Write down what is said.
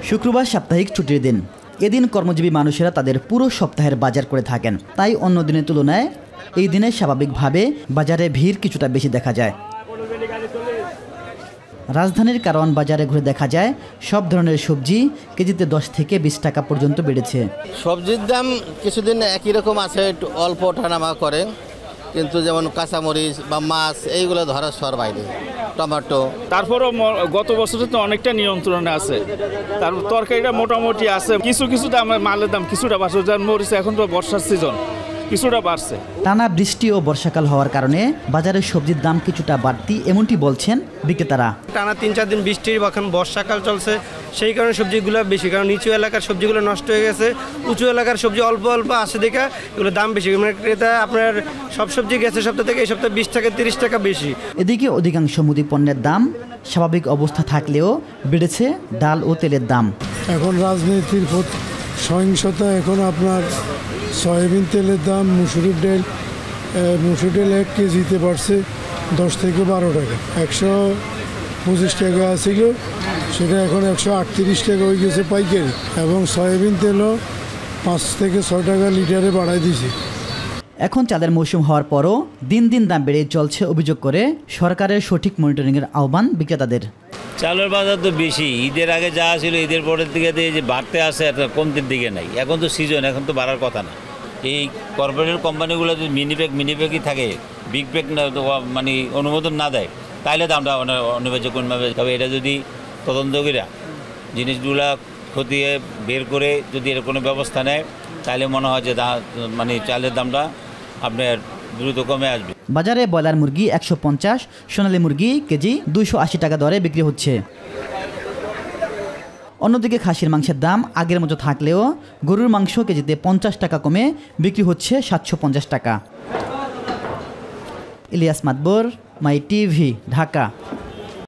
শুক্রবার সাপ্তাহিক ছুটির দিন। এদিন কর্মজীবী মানুষেরা তাদের পুরো সপ্তাহের বাজার করে থাকেন। তাই অন্য দিনের তুলনায় এই দিনে স্বাভাবিকভাবে বাজারে ভিড় কিছুটা বেশি দেখা যায়। রাজধানীর কারওয়ান বাজারে ঘুরে দেখা যায় সব ধরনের সবজি কেজিতে 10 থেকে 20 টাকা পর্যন্ত বেড়েছে। সবজির দাম কিছুদিন একই রকম আছে, একটু অল্প ওঠানামা করে, কিন্তু যেমন কাঁচামরিচ বা মাছ এইগুলো ধরা সর বাইরে, টমেটো। তারপরও গত বছরে তো অনেকটা নিয়ন্ত্রণে আছে, তারপর তরকারিটা মোটামুটি আছে, কিছু দামের মালের দাম কিছুটা বাড়ছে, যেমন মরিচ এখন তো বর্ষার সিজন কিছুটা বাড়ছে। টানা বৃষ্টি ও বর্ষাকাল হওয়ার কারণে বাজারে সবজির দাম কিছুটা বাড়তি, এমনটি বলছেন বিক্রেতারা। টানা 3-4 দিন বৃষ্টির এখন বর্ষাকাল চলছে, সেই কারণে সবজিগুলো বেশি, কারণ নিচু এলাকার সবজিগুলো নষ্ট হয়ে গেছে, উঁচু এলাকার সবজি অল্প অল্প আসে দেখে এগুলো দাম বেশি। ক্রেতা আপনার সব সবজি গেছে সপ্তাহ থেকে এই সপ্তাহে 20 থেকে 30 টাকা বেশি। এদিকে অধিকাংশ মুদি পণ্যের দাম স্বাভাবিক অবস্থা থাকলেও বেড়েছে ডাল ও তেলের দাম। এখন রাজনীতির সহিংসতা, এখন আপনার সয়াবিন তেলের দাম, মুসুরির ডাল 1 কেজিতে বাড়ছে 10 থেকে 12 টাকা। 125 টাকা ছিল, সেটা এখন 138 টাকা হয়ে গেছে পাইকারি, এবং সয়াবিন তেলও 5 থেকে 6 টাকা লিটারে বাড়াই দিয়েছে। এখন চালের মৌসুম হওয়ার পরও দিন দিন দাম বেড়ে চলছে অভিযোগ করে সরকারের সঠিক মনিটরিংয়ের আহ্বান বিক্রেতাদের। চালের বাজার তো বেশি, ঈদের আগে যা ছিল ঈদের পরের দিকে যে বাড়তে আসে, একটা কমতির দিকে নাই। এখন তো সিজন, এখন তো বাড়ার কথা না। এই কর্পোরেট কোম্পানিগুলো যদি মিনিপ্যাকই থাকে, বিগ প্যাক মানে অনুমোদন না দেয়, তাহলে দামটা অনিবার্য কমবে। তবে এটা যদি তদন্ত করে জিনিসগুলা খতিয়ে বের করে যদি এর কোনো ব্যবস্থা নেয়, তাহলে মনে হয় যে মানে চালের দামটা আপনার দ্রুত কমে আসবে। বাজারে ব্রয়লার মুরগি 150, সোনালী মুরগি কেজি 280 টাকা দরে বিক্রি হচ্ছে। অন্যদিকে খাসির মাংসের দাম আগের মতো থাকলেও গরুর মাংস কেজিতে 50 টাকা কমে বিক্রি হচ্ছে 750 টাকা। ইলিয়াস মাতবর, মাই টিভি, ঢাকা।